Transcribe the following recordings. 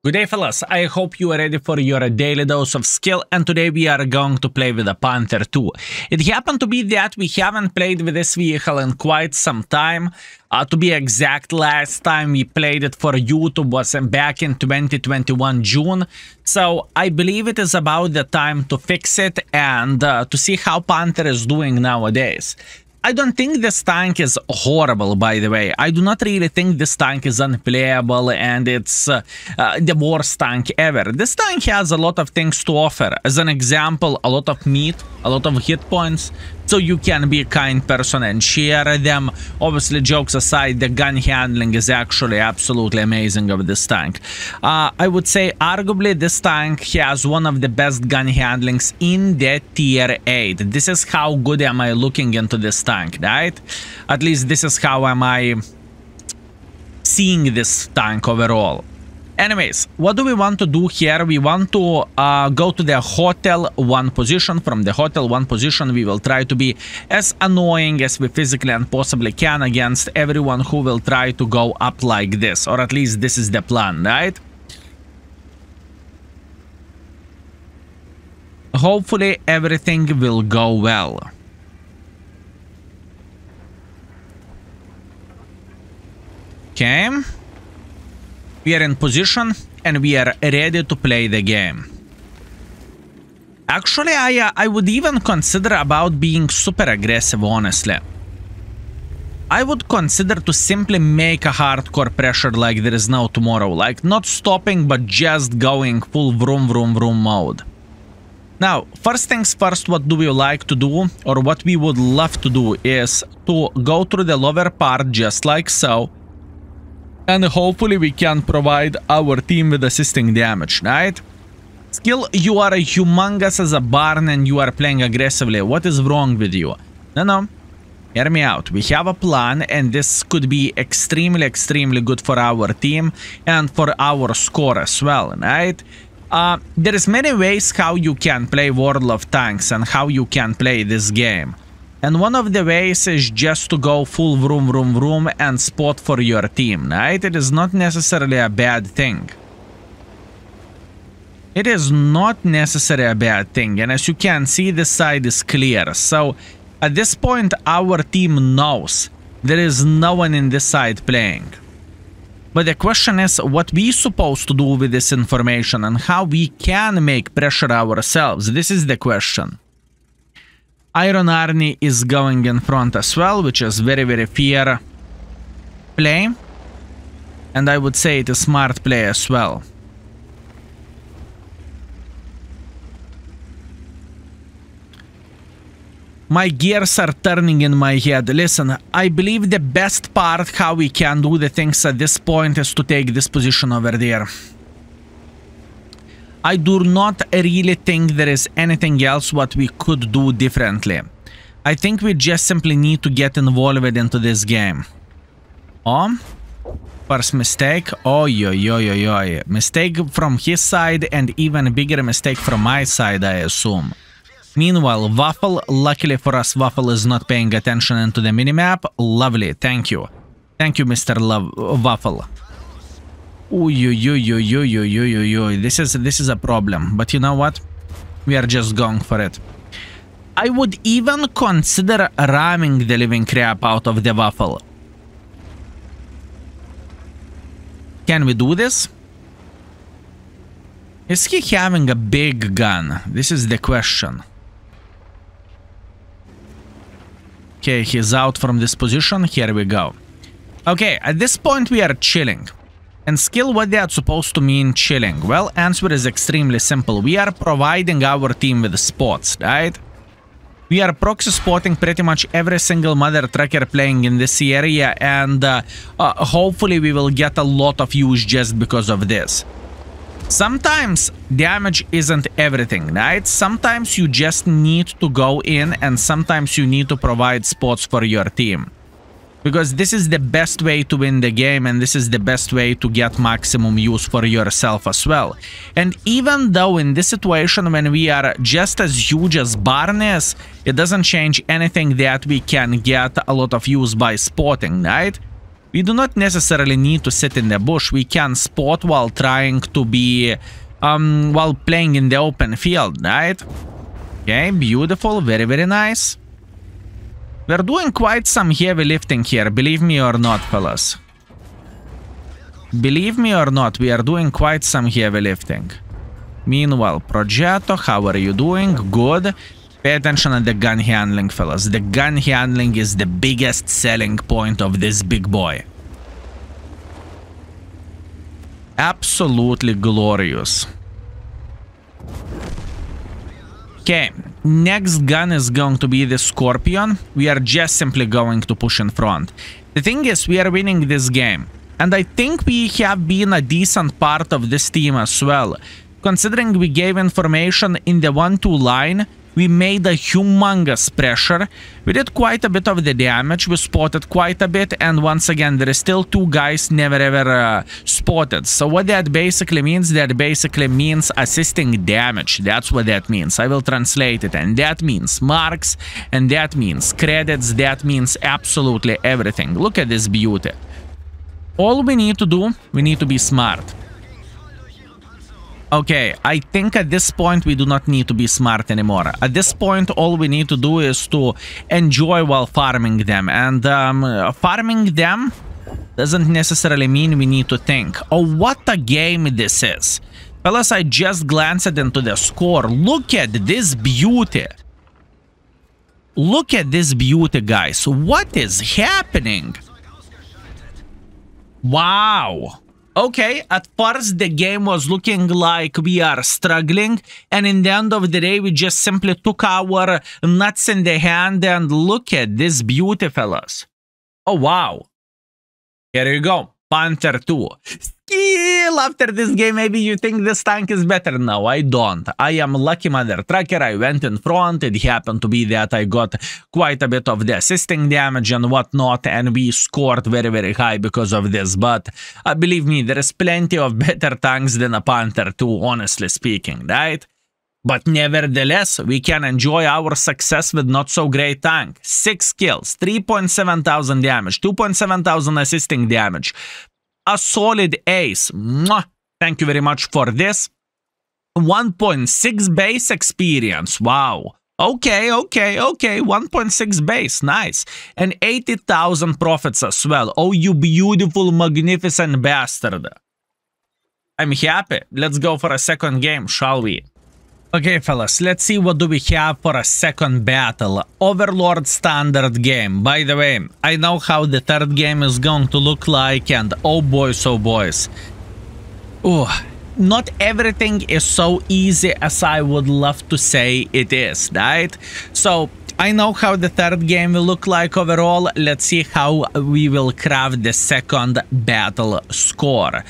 Good day, fellas. I hope you are ready for your daily dose of skill, and today we are going to play with the Panther 2. It happened to be that we haven't played with this vehicle in quite some time. To be exact, last time we played it for YouTube was back in 2021 June. So I believe it is about the time to fix it and to see how Panther is doing nowadays. I don't think this tank is horrible, by the way. I do not really think this tank is unplayable and it's the worst tank ever. This tank has a lot of things to offer. As an example, a lot of meat, a lot of hit points, so you can be a kind person and share them. Obviously, jokes aside, the gun handling is actually absolutely amazing of this tank. I would say arguably this tank has one of the best gun handlings in the tier 8. This is how good am I looking into this tank, right? At least this is how am I seeing this tank overall. Anyways, what do we want to do here? We want to go to the Hotel 1 position. From the Hotel 1 position, we will try to be as annoying as we physically and possibly can against everyone who will try to go up like this. Or at least this is the plan, right? Hopefully everything will go well. Okay. We are in position and we are ready to play the game. Actually, I would even consider about being super aggressive, honestly. I would consider to simply make a hardcore pressure like there is no tomorrow. Like not stopping, but just going full vroom vroom vroom mode. Now, first things first, what do we like to do, or what we would love to do, is to go through the lower part just like so. And hopefully we can provide our team with assisting damage, right? Skill, you are humongous as a barn and you are playing aggressively. What is wrong with you? No. Hear me out. We have a plan and this could be extremely good for our team and for our score as well, right? There is many ways how you can play World of Tanks and how you can play this game. And one of the ways is just to go full vroom vroom vroom and spot for your team, right? It is not necessarily a bad thing. It is not necessarily a bad thing. And as you can see, this side is clear. So at this point, our team knows there is no one in this side playing. But the question is what we supposed to do with this information and how we can make pressure ourselves. This is the question. Iron Army is going in front as well, which is very fair play. And I would say it is smart play as well. My gears are turning in my head. Listen, I believe the best part how we can do the things at this point is to take this position over there. I do not really think there is anything else what we could do differently. I think we just simply need to get involved into this game. Oh, first mistake. Oh, yo. Mistake from his side and even bigger mistake from my side, I assume. Meanwhile, Waffle, luckily for us, Waffle is not paying attention into the minimap. Lovely, thank you. Thank you, Mr. Waffle. This is a problem, but you know what? We are just going for it. I would even consider ramming the living crap out of the Waffle. Can we do this? Is he having a big gun? This is the question. Okay, he's out from this position. Here we go. Okay, at this point we are chilling. And skill, what they are supposed to mean chilling? Well, answer is extremely simple. We are providing our team with spots, right? We are proxy spotting pretty much every single mother trucker playing in this area, and hopefully we will get a lot of use just because of this. Sometimes damage isn't everything, right? Sometimes you just need to go in and sometimes you need to provide spots for your team. Because this is the best way to win the game and this is the best way to get maximum use for yourself as well. And even though in this situation when we are just as huge as Barnes, it doesn't change anything that we can get a lot of use by spotting, right? We do not necessarily need to sit in the bush. We can spot while trying to be, while playing in the open field, right? Okay, beautiful, very, very nice. We're doing quite some heavy lifting here, believe me or not, fellas. Believe me or not, we are doing quite some heavy lifting. Meanwhile, Progetto, how are you doing? Good. Pay attention to the gun handling, fellas. The gun handling is the biggest selling point of this big boy. Absolutely glorious. Okay, next gun is going to be the Scorpion. We are just simply going to push in front. The thing is, we are winning this game. And I think we have been a decent part of this team as well. Considering we gave information in the 1-2 line, we made a humongous pressure. We did quite a bit of the damage. We spotted quite a bit. And once again, there is still 2 guys never ever spotted. So what that basically means, assisting damage. That's what that means. I will translate it. And that means marks. And that means credits. That means absolutely everything. Look at this beauty. All we need to do, we need to be smart. Okay, I think at this point we do not need to be smart anymore. At this point, all we need to do is to enjoy while farming them. And farming them doesn't necessarily mean we need to think, oh, what a game this is. Fellas, I just glanced into the score. Look at this beauty. Look at this beauty, guys. What is happening? Wow. Okay, at first the game was looking like we are struggling, and in the end of the day we just simply took our nuts in the hand and look at this beauty, fellas. Oh wow. Here you go, Panther 2. Skill! After this game, maybe you think this tank is better. No, I don't. I am lucky mother trucker. I went in front. It happened to be that I got quite a bit of the assisting damage and whatnot, and we scored very, very high because of this. But believe me, there is plenty of better tanks than a Panther 2, honestly speaking, right? But nevertheless, we can enjoy our success with not so great tank. 6 kills, 3.7 thousand damage, 2.7 thousand assisting damage. A solid ace. Mwah. Thank you very much for this. 1.6 base experience. Wow. Okay. 1.6 base. Nice. And 80,000 profits as well. Oh, you beautiful, magnificent bastard. I'm happy. Let's go for a second game, shall we? Okay, fellas, let's see what do we have for a second battle. Overlord standard game. By the way, I know how the third game is going to look like, and oh boys, Ooh, not everything is so easy as I would love to say it is, right? So, I know how the third game will look like overall. Let's see how we will craft the second battle score.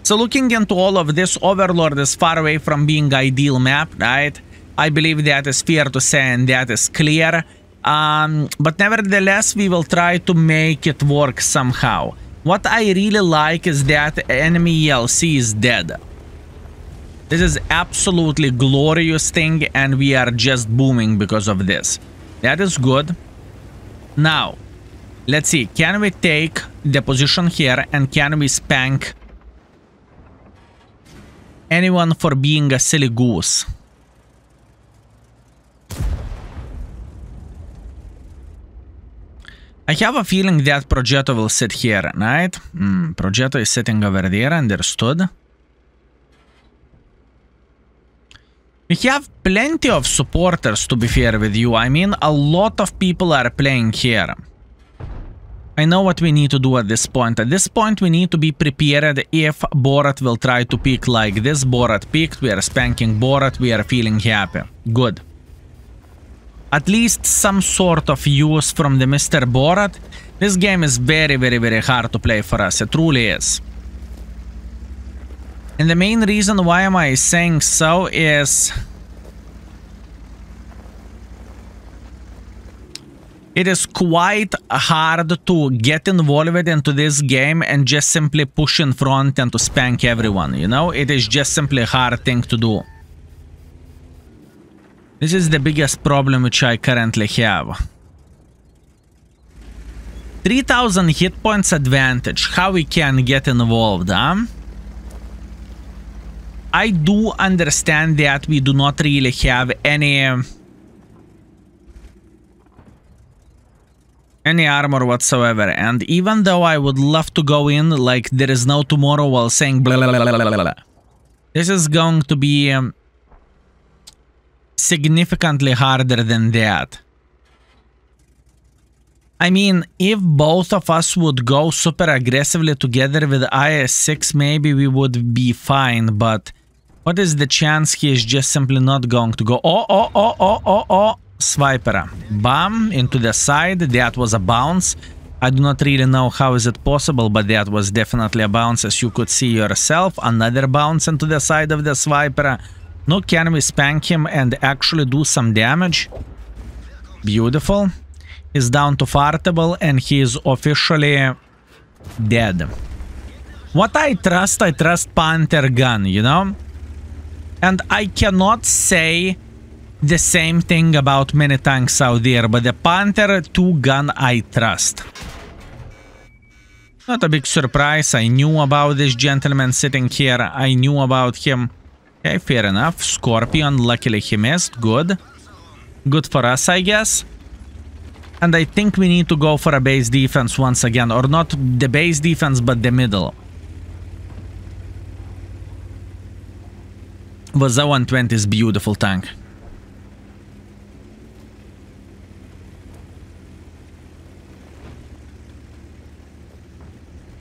So looking into all of this, Overlord is far away from being ideal map, right? I believe that is fair to say and that is clear. But nevertheless, we will try to make it work somehow. What I really like is that enemy ELC is dead. This is absolutely glorious thing, and we are just booming because of this. That is good. Now, let's see. Can we take the position here and can we spank anyone for being a silly goose? I have a feeling that Progetto will sit here, right? Progetto is sitting over there, understood. We have plenty of supporters, to be fair with you. I mean, a lot of people are playing here. I know what we need to do at this point. At this point, we need to be prepared if Borat will try to pick like this. Borat picked, we are spanking Borat, we are feeling happy. Good. At least some sort of use from the Mr. Borat. This game is very, very, very hard to play for us. It truly is. And the main reason why am I saying so is it is quite hard to get involved into this game and just simply push in front and to spank everyone, you know? It is just simply a hard thing to do. This is the biggest problem which I currently have. 3,000 hit points advantage. How we can get involved, huh? I do understand that we do not really have any armor whatsoever, and even though I would love to go in like there is no tomorrow while saying blah blah blah blah blah blah, this is going to be significantly harder than that. I mean, if both of us would go super aggressively together with IS-6, maybe we would be fine, but what is the chance he is just simply not going to go? Oh, Swiper. Bam, into the side. That was a bounce. I do not really know how is it possible, but that was definitely a bounce, as you could see yourself. Another bounce into the side of the Swiper. Now can we spank him and actually do some damage? Beautiful. He's down to fartable and he is officially dead. What I trust Panther gun, you know? And I cannot say the same thing about many tanks out there, but the Panther 2 gun I trust. Not a big surprise. I knew about this gentleman sitting here. I knew about him. Okay, fair enough. Scorpion, luckily he missed. Good. Good for us, I guess. And I think we need to go for a base defense once again. Or not the base defense, but the middle. Was a 120's beautiful tank.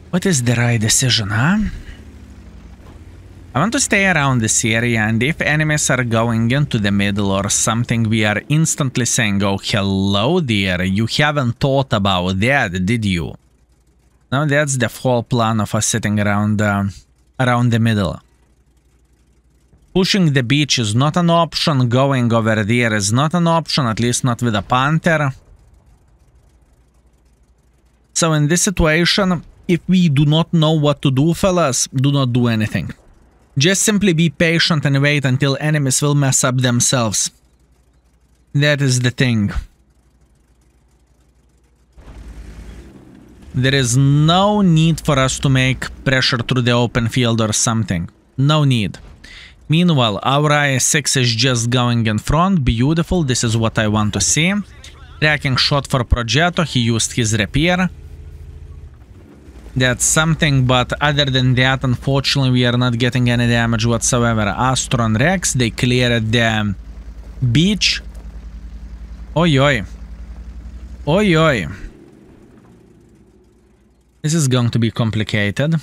What is the right decision, huh? I want to stay around this area, and if enemies are going into the middle or something, we are instantly saying, oh, hello there, you haven't thought about that, did you? No, that's the whole plan of us sitting around the middle. Pushing the beach is not an option, going over there is not an option, at least not with a Panther. So in this situation, if we do not know what to do, fellas, do not do anything. Just simply be patient and wait until enemies will mess up themselves. That is the thing. There is no need for us to make pressure through the open field or something. No need. Meanwhile, our IS-6 is just going in front. Beautiful. This is what I want to see. Tracking shot for Progetto. He used his repair. That's something, but other than that, unfortunately, we are not getting any damage whatsoever. Astron Rex, they cleared the beach. Oi, oi. Oi, oi. This is going to be complicated.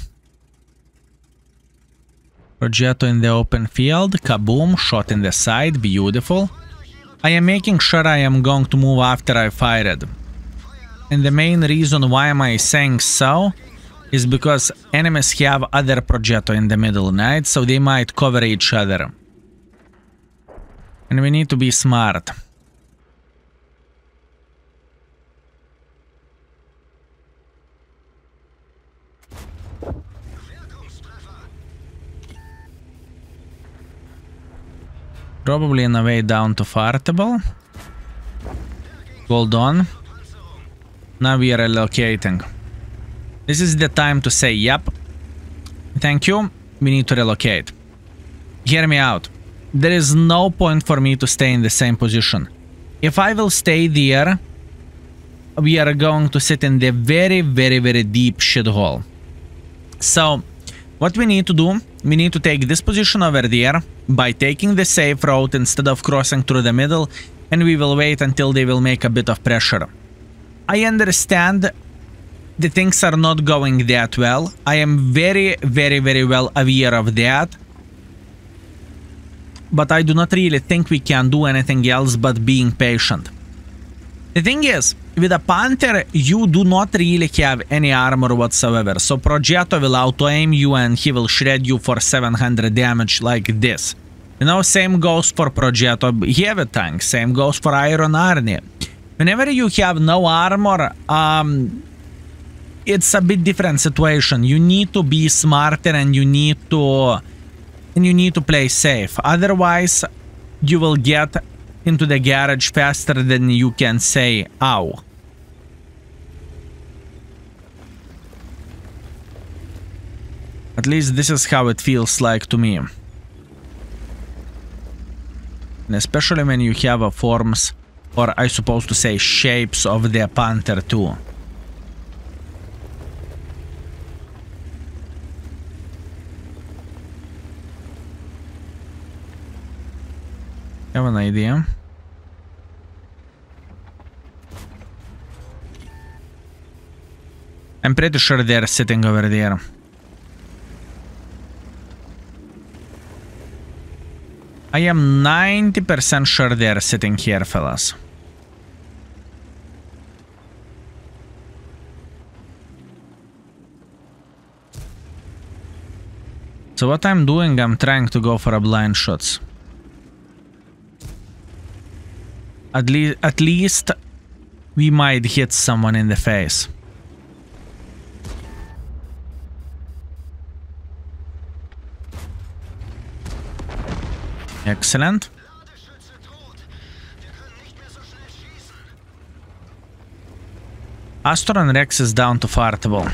Progetto in the open field. Kaboom. Shot in the side. Beautiful. I am making sure I am going to move after I fired. And the main reason why am I saying so is because enemies have other Progetto in the middle, right? So they might cover each other. And we need to be smart. Probably on the way down to fartable. Hold on. Now we are relocating. This is the time to say, yep. Thank you. We need to relocate. Hear me out. There is no point for me to stay in the same position. If I will stay there, we are going to sit in the very, very, very deep shithole. So, what we need to do, we need to take this position over there by taking the safe route instead of crossing through the middle, and we will wait until they will make a bit of pressure. I understand the things are not going that well. I am very, very, very well aware of that. But I do not really think we can do anything else but being patient. The thing is, with a Panther, you do not really have any armor whatsoever. So Progetto will auto-aim you and he will shred you for 700 damage like this. You know, same goes for Progetto heavy tank. Same goes for Iron Army. Whenever you have no armor, it's a bit different situation. You need to be smarter and you need to play safe. Otherwise, you will get into the garage faster than you can say ow. At least this is how it feels like to me. And especially when you have a forms, or I suppose to say shapes of the Panther too. I have an idea. I'm pretty sure they're sitting over there. I am 90% sure they're sitting here, fellas. So what I'm doing, I'm trying to go for a blind shots. At least we might hit someone in the face. Excellent. Astor and Rex is down to fartable.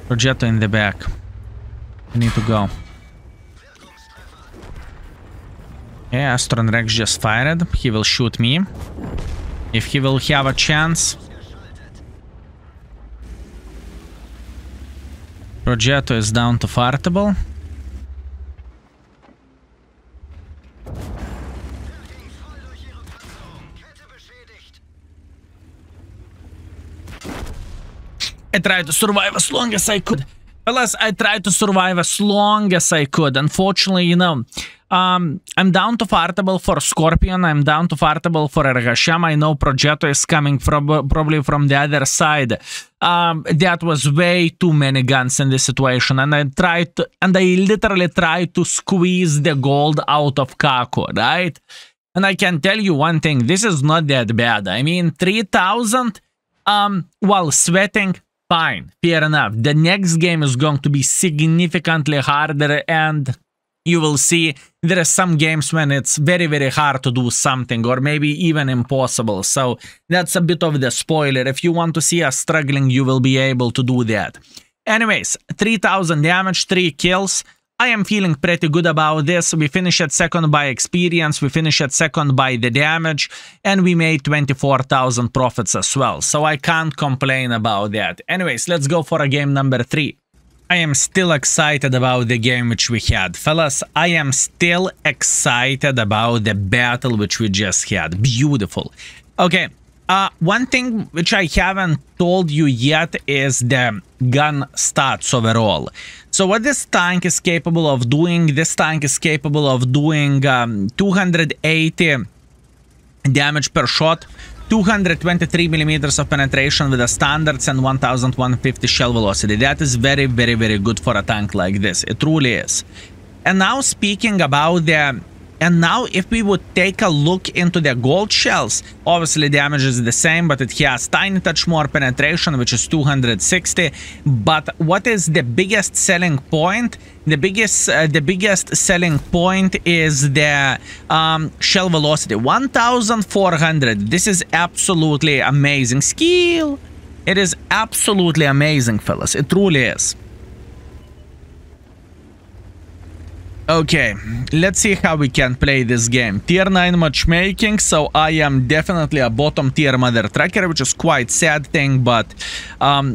Progetto in the back. I need to go. Okay, Astor and Rex just fired. He will shoot me. If he will have a chance. Progetto is down to fartable. I tried to survive as long as I could. Fellas, I tried to survive as long as I could. Unfortunately, you know, I'm down to fartable for Scorpion. I'm down to fartable for Ergasham. I know Progetto is coming probably from the other side. That was way too many guns in this situation. And I literally tried to squeeze the gold out of Kako, right? And I can tell you one thing. This is not that bad. I mean, 3,000 while sweating. Fine, fair enough. The next game is going to be significantly harder, and you will see there are some games when it's very, very hard to do something, or maybe even impossible. So that's a bit of the spoiler. If you want to see us struggling, you will be able to do that. Anyways, 3,000 damage, 3 kills. I am feeling pretty good about this. We finished at second by experience, we finished at second by the damage, and we made 24,000 profits as well. So I can't complain about that. Anyways, let's go for a game number 3. I am still excited about the game which we had. Fellas, I am still excited about the battle which we just had. Beautiful. Okay, one thing which I haven't told you yet is the gun stats overall. So what this tank is capable of doing, this tank is capable of doing 280 damage per shot, 223 millimeters of penetration with the standards, and 1150 shell velocity. That is very, very, very good for a tank like this. It truly is. And now speaking about the... And now if we would take a look into the gold shells, obviously damage is the same, but it has tiny touch more penetration, which is 260. But what is the biggest selling point? The biggest selling point is the shell velocity, 1400. This is absolutely amazing skill. It is absolutely amazing, fellas. It truly is. Okay, let's see how we can play this game. Tier 9 matchmaking, so I am definitely a bottom tier mother tracker, which is quite sad thing, but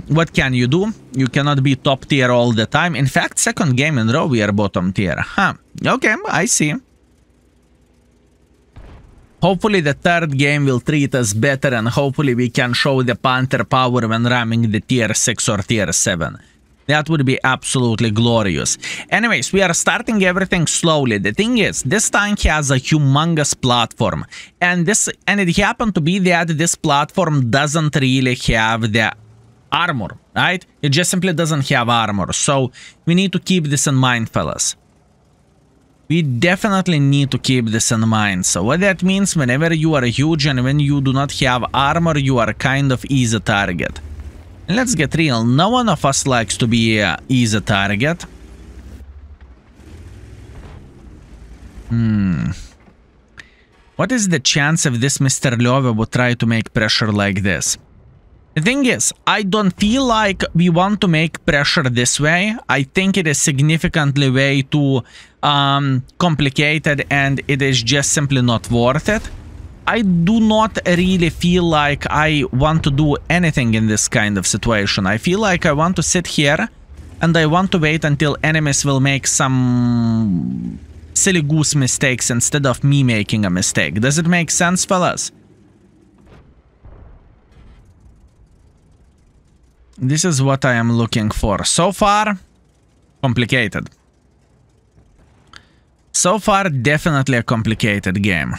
what can you do? You cannot be top tier all the time. In fact, second game in a row we are bottom tier. Huh, okay, I see. Hopefully the third game will treat us better, and hopefully we can show the Panther power when ramming the tier 6 or tier 7. That would be absolutely glorious. Anyways, we are starting everything slowly. The thing is, this tank has a humongous platform. And it happened to be that this platform doesn't really have the armor, right? It just simply doesn't have armor. So we need to keep this in mind, fellas. We definitely need to keep this in mind. So what that means, whenever you are huge and when you do not have armor, you are kind of easy target. And let's get real, no one of us likes to be an easy target. What is the chance if this Mr. Love would try to make pressure like this? The thing is, I don't feel like we want to make pressure this way. I think it is significantly way too complicated and it is just simply not worth it. I do not really feel like I want to do anything in this kind of situation. I feel like I want to sit here and I want to wait until enemies will make some silly goose mistakes instead of me making a mistake. Does it make sense, fellas? This is what I am looking for. So far, complicated. So far, definitely a complicated game.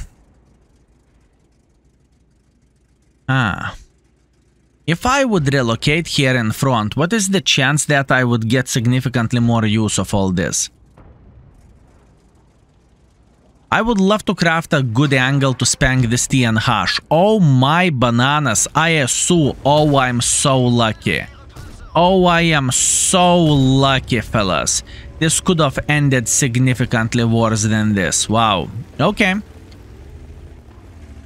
If I would relocate here in front, what is the chance that I would get significantly more use of all this? I would love to craft a good angle to spank this tea and hash. Oh my bananas, ISU. Oh, I'm so lucky. Oh, I am so lucky, fellas. This could have ended significantly worse than this. Wow. Okay.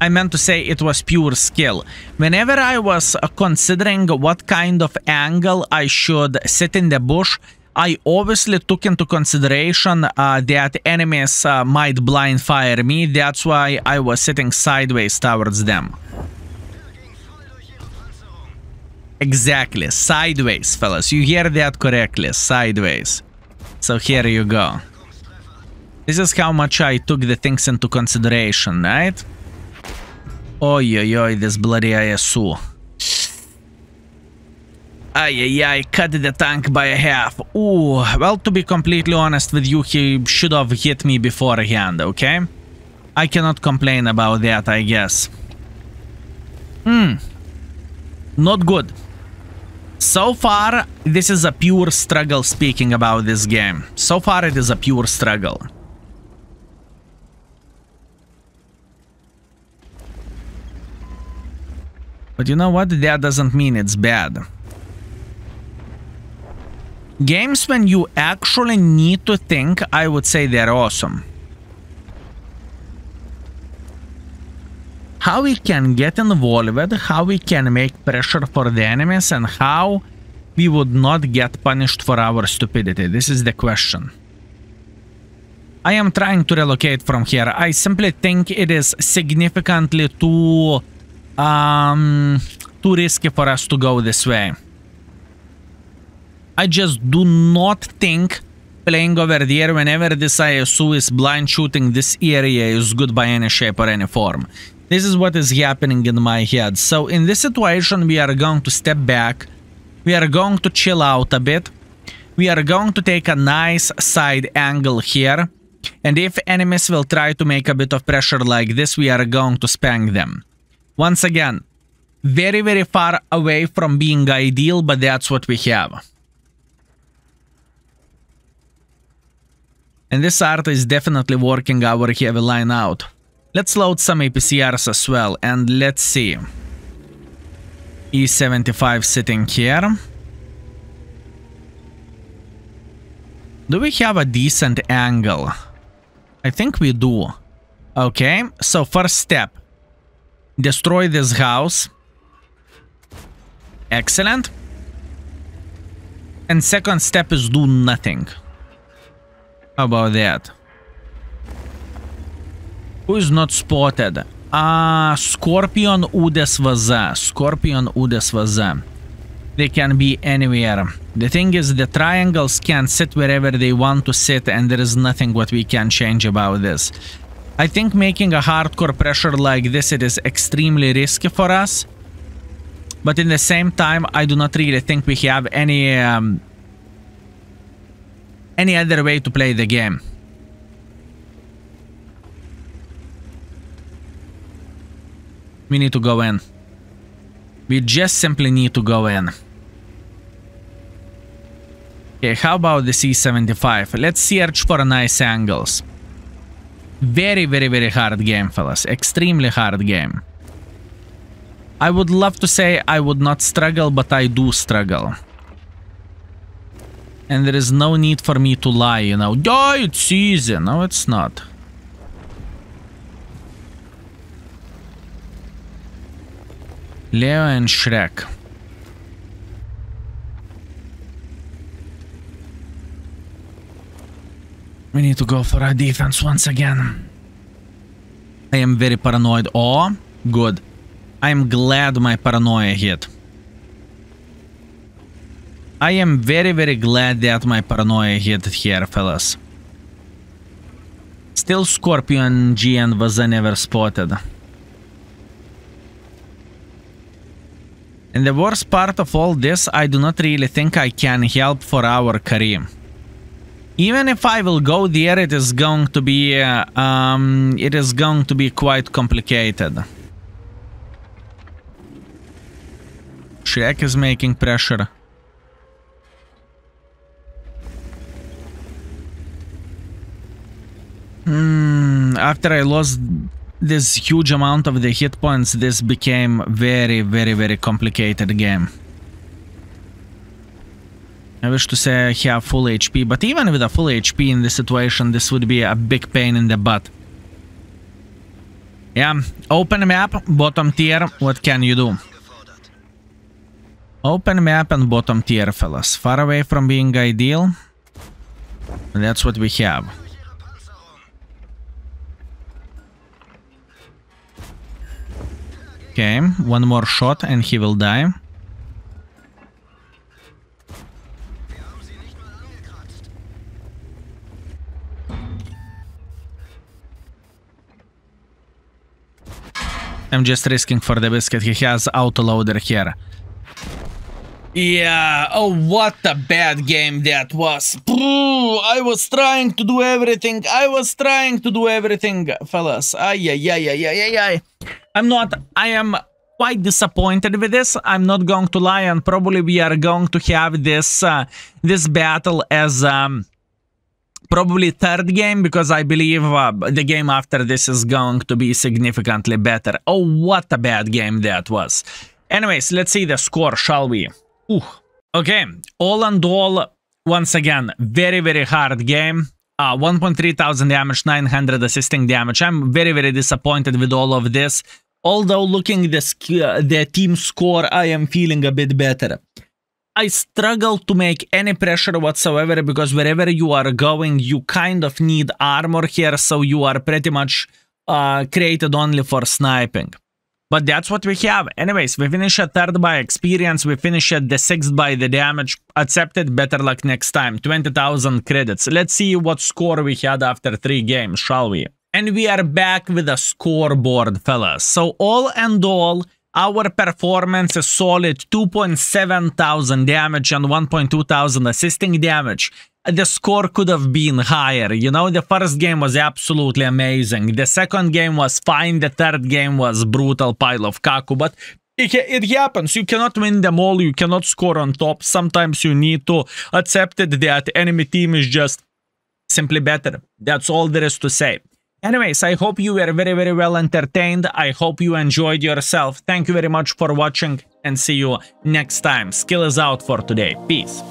I meant to say it was pure skill. Whenever I was considering what kind of angle I should sit in the bush, I obviously took into consideration that enemies might blind fire me. That's why I was sitting sideways towards them. Exactly, sideways, fellas. You hear that correctly, sideways. So here you go. This is how much I took the things into consideration, right? Oi, oi, oi, this bloody ISU. Ay, cut the tank by a half. Ooh, well, to be completely honest with you, he should have hit me beforehand, okay? I cannot complain about that, I guess. Not good. So far, this is a pure struggle speaking about this game. So far, it is a pure struggle. But you know what? That doesn't mean it's bad. Games when you actually need to think, I would say they're awesome. How we can get involved, how we can make pressure for the enemies, and how we would not get punished for our stupidity. This is the question. I am trying to relocate from here. I simply think it is significantly too risky for us to go this way. I just do not think playing over there whenever this ISU is blind shooting this area is good by any shape or any form. This is what is happening in my head. So in this situation, we are going to step back. We are going to chill out a bit. We are going to take a nice side angle here. And if enemies will try to make a bit of pressure like this, we are going to spank them. Once again, very, very far away from being ideal, but that's what we have. And this art is definitely working our heavy line out. Let's load some APCRs as well, and let's see. E75 sitting here. Do we have a decent angle? I think we do. Okay, so first step. Destroy this house. Excellent. And second step is do nothing. How about that? Who is not spotted? Scorpion Udes Vaza. Scorpion Udes Vaza. They can be anywhere. The thing is, the triangles can sit wherever they want to sit, and there is nothing what we can change about this. I think making a hardcore pressure like this, it is extremely risky for us. But in the same time, I do not really think we have any other way to play the game. We need to go in. We just simply need to go in. Okay, how about the C75? Let's search for nice angles. Very, very, very hard game, fellas. Extremely hard game. I would love to say I would not struggle, but I do struggle. And there is no need for me to lie, you know. Oh, it's easy. No, it's not. Leo and Shrek. We need to go for a defense once again. I am very paranoid. Oh, good. I am glad my paranoia hit. I am very, very glad that my paranoia hit here, fellas. Still Scorpion G and Vaza never spotted. And the worst part of all this, I do not really think I can help for our Kareem. Even if I will go there, it is going to be quite complicated. Shrek is making pressure. After I lost this huge amount of the hit points, this became very, very, very complicated game. I wish to say I have full HP, but even with a full HP in this situation, this would be a big pain in the butt. Yeah, open map, bottom tier, what can you do? Open map and bottom tier, fellas. Far away from being ideal. That's what we have. Okay, one more shot and he will die. I'm just risking for the biscuit. He has autoloader here. Yeah, oh, what a bad game that was. I was trying to do everything. Fellas. I am quite disappointed with this. I'm not going to lie, and probably we are going to have this this battle as probably third game, because I believe the game after this is going to be significantly better. Oh, what a bad game that was. Anyways, let's see the score, shall we? Ooh. Okay, all and all, once again, very, very hard game. 1.3 thousand damage, 900 assisting damage. I'm very, very disappointed with all of this. Although looking at the team score, I am feeling a bit better. I struggle to make any pressure whatsoever, because wherever you are going, you kind of need armor here, so you are pretty much created only for sniping. But that's what we have. Anyways, we finish at third by experience, we finish at the sixth by the damage. Accepted, better luck next time. 20,000 credits. Let's see what score we had after 3 games, shall we? And we are back with a scoreboard, fellas. So all and all, our performance is solid. 2.7 thousand damage and 1.2 thousand assisting damage. The score could have been higher. You know, the first game was absolutely amazing. The second game was fine. The third game was brutal pile of kaku. But it happens. You cannot win them all. You cannot score on top. Sometimes you need to accept it that enemy team is just simply better. That's all there is to say. Anyways, I hope you were very, very well entertained. I hope you enjoyed yourself. Thank you very much for watching and see you next time. Skill is out for today. Peace.